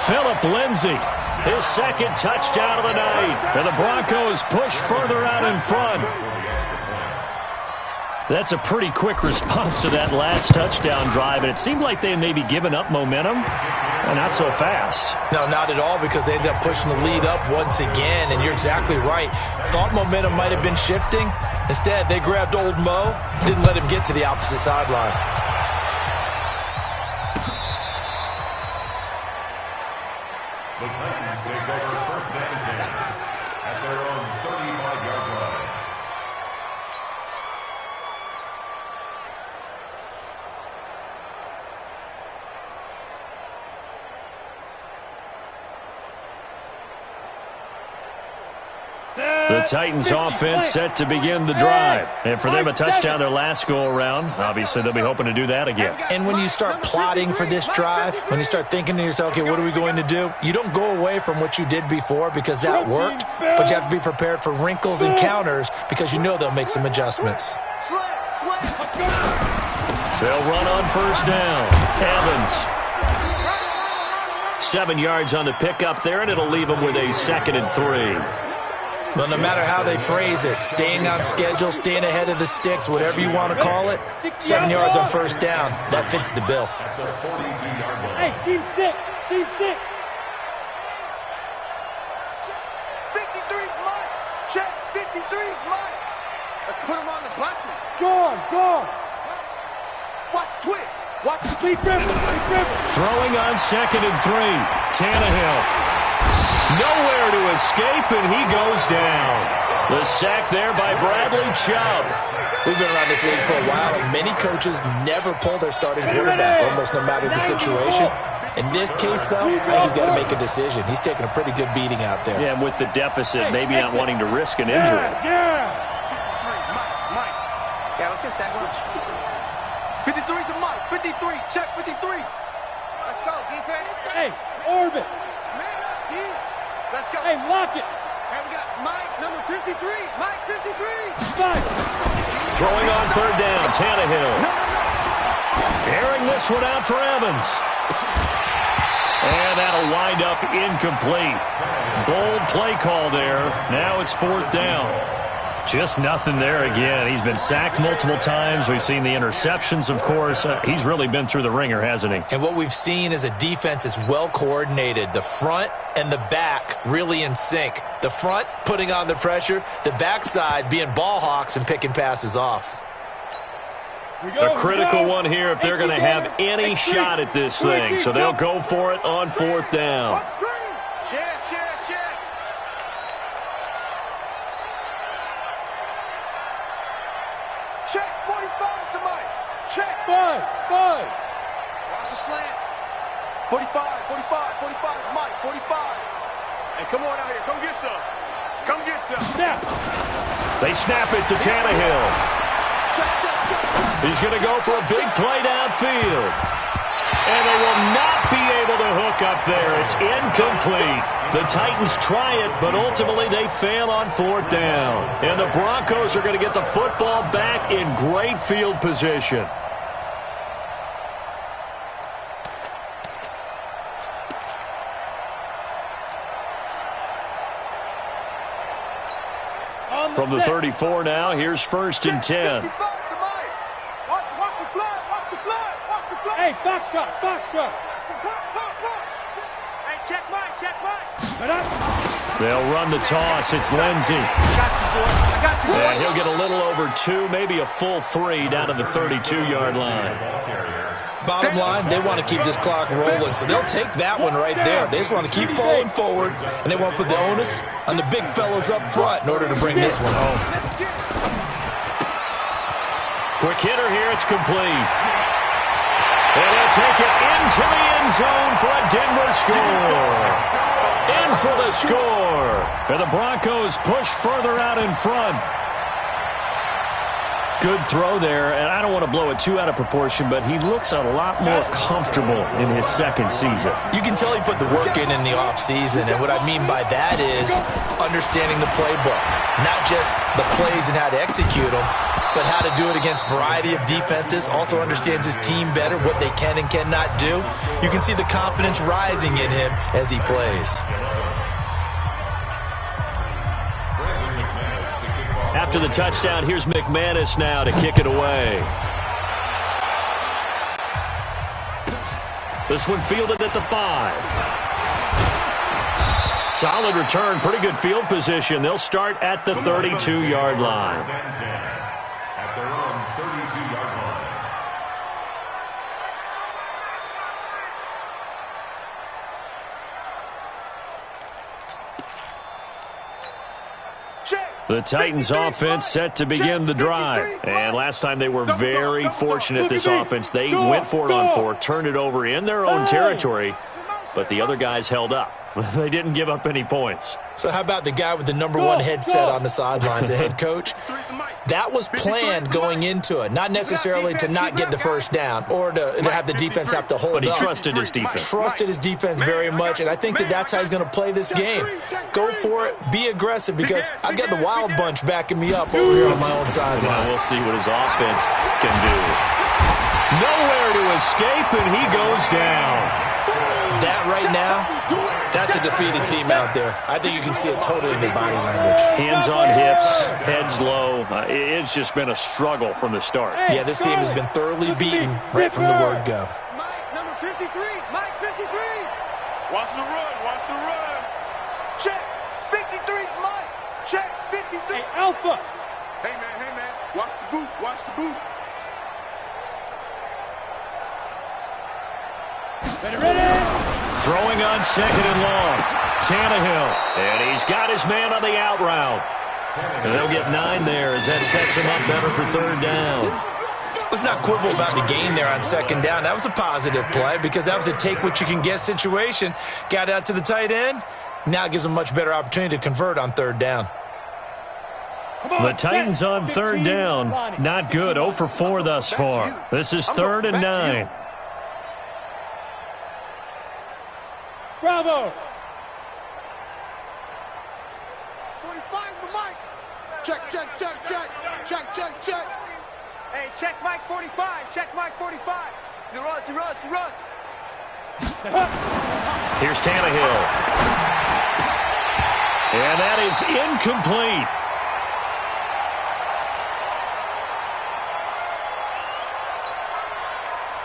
[SPEAKER 5] Phillip Lindsey, his 2nd touchdown of the night. And the Broncos push further out in front. That's a pretty quick response to that last touchdown drive. And it seemed like they may be giving up momentum. Not so fast.
[SPEAKER 7] No, not at all, because they ended up pushing the lead up once again. And you're exactly right. Thought momentum might have been shifting. Instead, they grabbed old Mo, didn't let him get to the opposite sideline.
[SPEAKER 8] The Titans take over 1st and 10 at their own 35-yard line.
[SPEAKER 5] The Titans offense set to begin the drive. And for them, a touchdown their last go-around. Obviously, they'll be hoping to do that again.
[SPEAKER 7] And when you start plotting for this drive, when you start thinking to yourself, okay, what are we going to do? You don't go away from what you did before because that worked, but you have to be prepared for wrinkles and counters because you know they'll make some adjustments.
[SPEAKER 5] They'll run on 1st down. Evans. 7 yards on the pickup there, and it'll leave them with a 2nd and 3.
[SPEAKER 7] Well, no matter how they phrase it, staying on schedule, staying ahead of the sticks, whatever you want to call it, 7 yards on 1st down, that fits the bill.
[SPEAKER 6] Hey, team 6, team 6.
[SPEAKER 2] 53's mine. Check, 53's mine. Let's put him on the buses.
[SPEAKER 6] Gone.
[SPEAKER 2] Watch Twitch. Watch the
[SPEAKER 6] Deep river.
[SPEAKER 5] Throwing on 2nd and 3. Tannehill. Nowhere to escape, and he goes down. The sack there by Bradley Chubb.
[SPEAKER 7] We've been around this league for a while, and many coaches never pull their starting quarterback, almost no matter the situation. In this case, though, I think he's got to make a decision. He's taking a pretty good beating out there.
[SPEAKER 5] Yeah, and with the deficit, maybe not wanting to risk an injury.
[SPEAKER 6] Yeah.
[SPEAKER 2] Mike. Yeah, let's get a sack lunch. 53's the Mike. 53. Check 53. Let's go, defense.
[SPEAKER 6] Hey, orbit.
[SPEAKER 2] Man up, D. Let's go.
[SPEAKER 6] Hey, lock it.
[SPEAKER 2] Hey, we got Mike, number 53. Mike, 53.
[SPEAKER 6] 5.
[SPEAKER 5] Throwing on 3rd down, Tannehill. Airing this one out for Evans. And that'll wind up incomplete. Bold play call there. Now it's 4th down. Just nothing there again. He's been sacked multiple times. We've seen the interceptions, of course. He's really been through the ringer, hasn't he?
[SPEAKER 7] And what we've seen is a defense that's well coordinated. The front and the back really in sync. The front putting on the pressure. The backside being ball hawks and picking passes off.
[SPEAKER 5] A critical one here if they're going to have any shot at this thing. So they'll go for it on 4th down.
[SPEAKER 2] Check 45 to Mike. Check
[SPEAKER 6] 5.
[SPEAKER 2] Watch the slant. 45, Mike, 45.
[SPEAKER 6] Hey, come on out here. Come get some. Snap.
[SPEAKER 5] They snap it to Tannehill.
[SPEAKER 2] Check.
[SPEAKER 5] He's going to go for a big play downfield. And they will not be able to hook up there. It's incomplete. The Titans try it, but ultimately they fail on 4th down. And the Broncos are going to get the football back in great field position. From the 34 now, here's 1st and 10.
[SPEAKER 6] Hey, box truck. Hey, check Mike.
[SPEAKER 5] They'll run the toss. It's Lindsey.
[SPEAKER 6] I got you, boy.
[SPEAKER 5] And he'll get a little over 2, maybe a full 3 down to the 32-yard line.
[SPEAKER 7] Bottom line, they want to keep this clock rolling, so they'll take that one right there. They just want to keep falling forward, and they want to put the onus on the big fellas up front in order to bring this one home.
[SPEAKER 5] Quick hitter here. It's complete. And they'll take it into the end zone for a Denver score. In for the score. And the Broncos push further out in front. Good throw there, and I don't want to blow it too out of proportion, but he looks a lot more comfortable in his 2nd season.
[SPEAKER 7] You can tell he put the work in the offseason, and what I mean by that is understanding the playbook. Not just the plays and how to execute them, but how to do it against a variety of defenses. Also understands his team better, what they can and cannot do. You can see the confidence rising in him as he plays.
[SPEAKER 5] After the touchdown, here's McManus now to kick it away. This one fielded at the 5. Solid return, pretty good field position. They'll start at the 32-yard line.
[SPEAKER 8] At their own 32-yard line.
[SPEAKER 5] The Titans offense set to begin the drive. And last time they were very fortunate, this offense. They went for it on 4th, turned it over in their own territory, but the other guys held up. They didn't give up any points.
[SPEAKER 7] So how about the guy with the #1 headset on the sidelines, the head coach? That was planned going into it, not necessarily to not get the 1st down or to have the defense have to hold up.
[SPEAKER 5] But he trusted his defense.
[SPEAKER 7] Trusted his defense very much, and I think that's how he's going to play this game. Go for it, be aggressive, because I've got the wild bunch backing me up over here on my own sideline.
[SPEAKER 5] Yeah, we'll see what his offense can do. Nowhere to escape, and he goes down.
[SPEAKER 7] That right now, that's a defeated team out there. I think you can see it totally in their body language.
[SPEAKER 5] Hands on hips, heads low. It's just been a struggle from the start.
[SPEAKER 7] Yeah, this team has been thoroughly beaten right from the word go.
[SPEAKER 6] Mike, number 53. Mike, 53. Watch the run.
[SPEAKER 2] Check. 53's Mike. Check. 53.
[SPEAKER 6] Hey, Alpha. Hey, man. Watch the boot. Ready.
[SPEAKER 5] Throwing on 2nd and long. Tannehill. And he's got his man on the out route. And they'll get 9 there as that sets him up better for 3rd down.
[SPEAKER 7] Let's not quibble about the gain there on 2nd down. That was a positive play because that was a take-what-you-can-get situation. Got out to the tight end. Now it gives them a much better opportunity to convert on 3rd down.
[SPEAKER 5] The Titans on 3rd down. Not good. 0 for 4 thus far. This is 3rd and 9.
[SPEAKER 6] Bravo.
[SPEAKER 2] 45's the Mike. Check.
[SPEAKER 6] Hey, check Mike 45. Check Mike 45. He runs.
[SPEAKER 5] Here's Tannehill. And that is incomplete.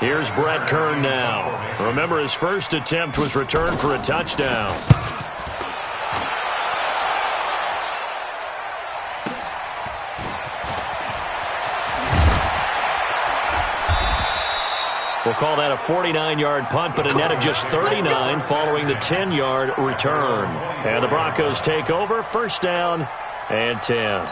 [SPEAKER 5] Here's Brett Kern now. Remember, his first attempt was returned for a touchdown. We'll call that a 49-yard punt, but a net of just 39 following the 10-yard return. And the Broncos take over, 1st down and 10.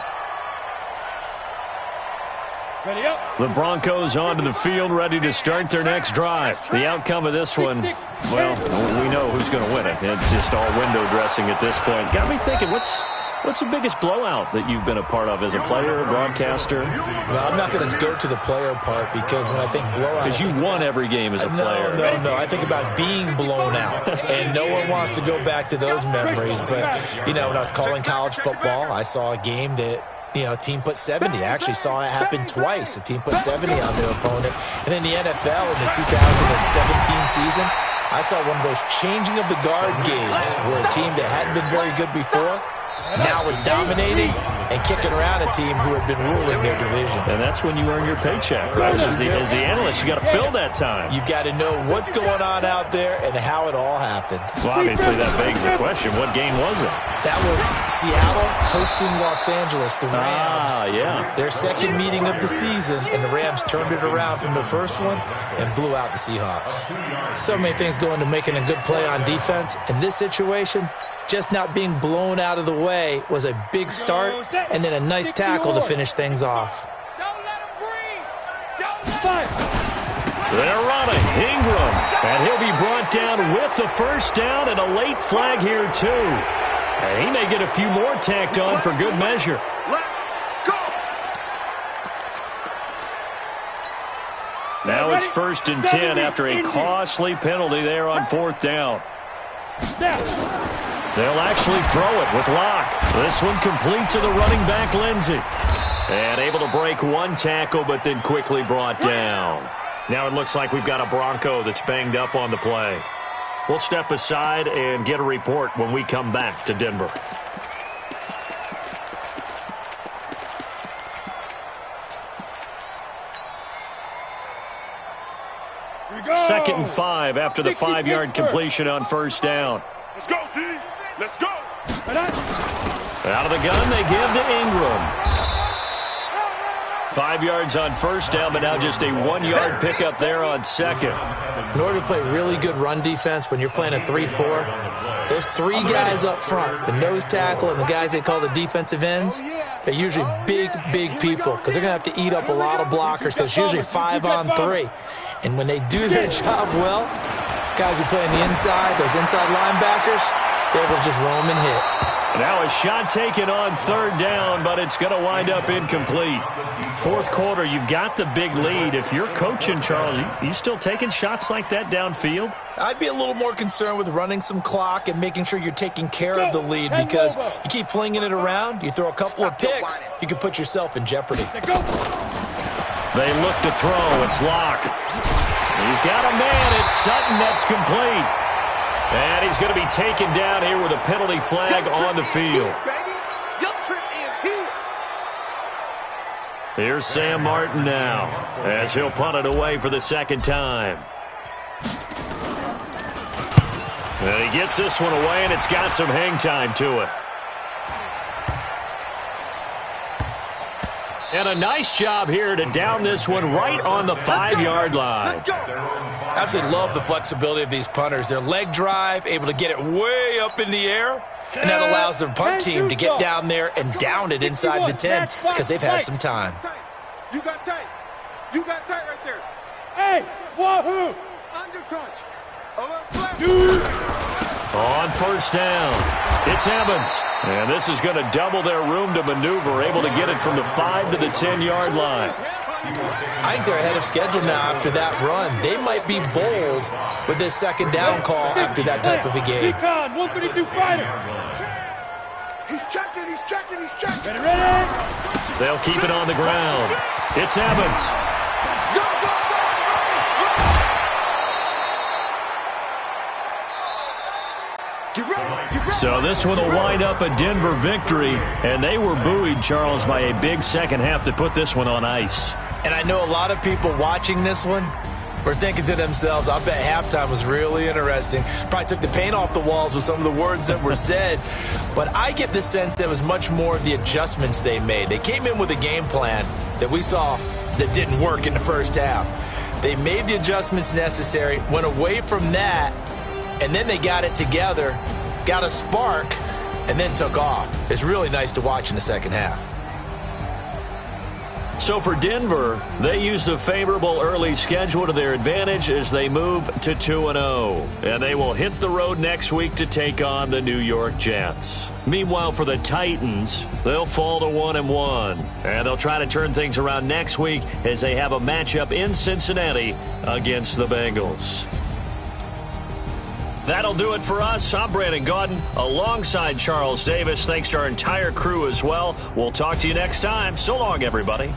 [SPEAKER 6] Ready up.
[SPEAKER 5] The Broncos onto the field, ready to start their next drive. The outcome of this one, well, we know who's going to win it. It's just all window dressing at this point. Got me thinking, what's What's the biggest blowout that you've been a part of as a player, broadcaster?
[SPEAKER 7] Well, I'm not going to go to the player part because when I think blowout...
[SPEAKER 5] Because you won every game as a player.
[SPEAKER 7] No. I think about being blown out. And no one wants to go back to those memories. But, when I was calling college football, I saw a game that, a team put 70. I actually saw it happen twice. A team put 70 on their opponent. And in the NFL in the 2017 season, I saw one of those changing of the guard games where a team that hadn't been very good before now was dominating and kicking around a team who had been ruling their division.
[SPEAKER 5] And that's when you earn your paycheck, right? As the analyst, you got to fill that time.
[SPEAKER 7] You've got to know what's going on out there and how it all happened.
[SPEAKER 5] Well, obviously that begs the question, what game was it?
[SPEAKER 7] That was Seattle hosting Los Angeles, the Rams.
[SPEAKER 5] Yeah.
[SPEAKER 7] Their second meeting of the season, and the Rams turned it around from the first one and blew out the Seahawks. So many things go into making a good play on defense. In this situation, just not being blown out of the way was a big start, and then a nice tackle to finish things off.
[SPEAKER 5] They're running. Ingram. And he'll be brought down with the first down and a late flag here, too. And he may get a few more tacked on for good measure. Now it's 1st and 10 after a costly penalty there on 4th down. They'll actually throw it with Locke. This one complete to the running back, Lindsey. And able to break one tackle, but then quickly brought down. Now it looks like we've got a Bronco that's banged up on the play. We'll step aside and get a report when we come back to Denver. Second and 5 after the 5-yard completion on first down.
[SPEAKER 6] Let's go, D. Let's go.
[SPEAKER 5] Out of the gun, they give to Ingram. 5 yards on first down, but now just a 1-yard pickup there on second.
[SPEAKER 7] In order to play really good run defense when you're playing a 3-4, those 3 guys up front, the nose tackle and the guys they call the defensive ends, they're usually big people because they're going to have to eat up a lot of blockers because it's usually 5 on 3. And when they do their job well, guys who play on the inside, those inside linebackers, they're able to just roam and hit.
[SPEAKER 5] Now a shot taken on third down, but it's going to wind up incomplete. Fourth quarter, you've got the big lead. If you're coaching, Charles, you still taking shots like that downfield?
[SPEAKER 7] I'd be a little more concerned with running some clock and making sure you're taking care of the lead because you keep flinging it around, you throw a couple of picks, you could put yourself in jeopardy.
[SPEAKER 5] They look to throw. It's Locke. He's got a man. It's Sutton. That's complete. And he's going to be taken down here with a penalty flag on the field. Here's Sam Martin now as he'll punt it away for the second time. And he gets this one away, and it's got some hang time to it. And a nice job here to down this one right on the 5-yard line.
[SPEAKER 7] Absolutely love the flexibility of these punters. Their leg drive, able to get it way up in the air, and that allows their punt team to get down there and down it inside the 10 because they've had some time.
[SPEAKER 6] You got tight. You got tight right there. Hey, wahoo! Undercrunch.
[SPEAKER 5] On first down, it's Evans. And this is going to double their room to maneuver, able to get it from the 5 to the 10-yard line.
[SPEAKER 7] I think they're ahead of schedule now after that run. They might be bold with this second down call after that type of a game.
[SPEAKER 6] 152 fighter. He's checking. Ready?
[SPEAKER 5] They'll keep it on the ground. It's Evans. So this one will wind up a Denver victory, and they were buoyed, Charles, by a big second half to put this one on ice.
[SPEAKER 7] And I know a lot of people watching this one were thinking to themselves, I bet halftime was really interesting. Probably took the paint off the walls with some of the words that were said. But I get the sense that it was much more of the adjustments they made. They came in with a game plan that we saw that didn't work in the first half. They made the adjustments necessary, went away from that, and then they got it together, got a spark, and then took off. It's really nice to watch in the second half.
[SPEAKER 5] So for Denver, they used a favorable early schedule to their advantage as they move to 2-0. And they will hit the road next week to take on the New York Jets. Meanwhile, for the Titans, they'll fall to 1-1. And they'll try to turn things around next week as they have a matchup in Cincinnati against the Bengals. That'll do it for us. I'm Brandon Gaudin alongside Charles Davis. Thanks to our entire crew as well. We'll talk to you next time. So long, everybody.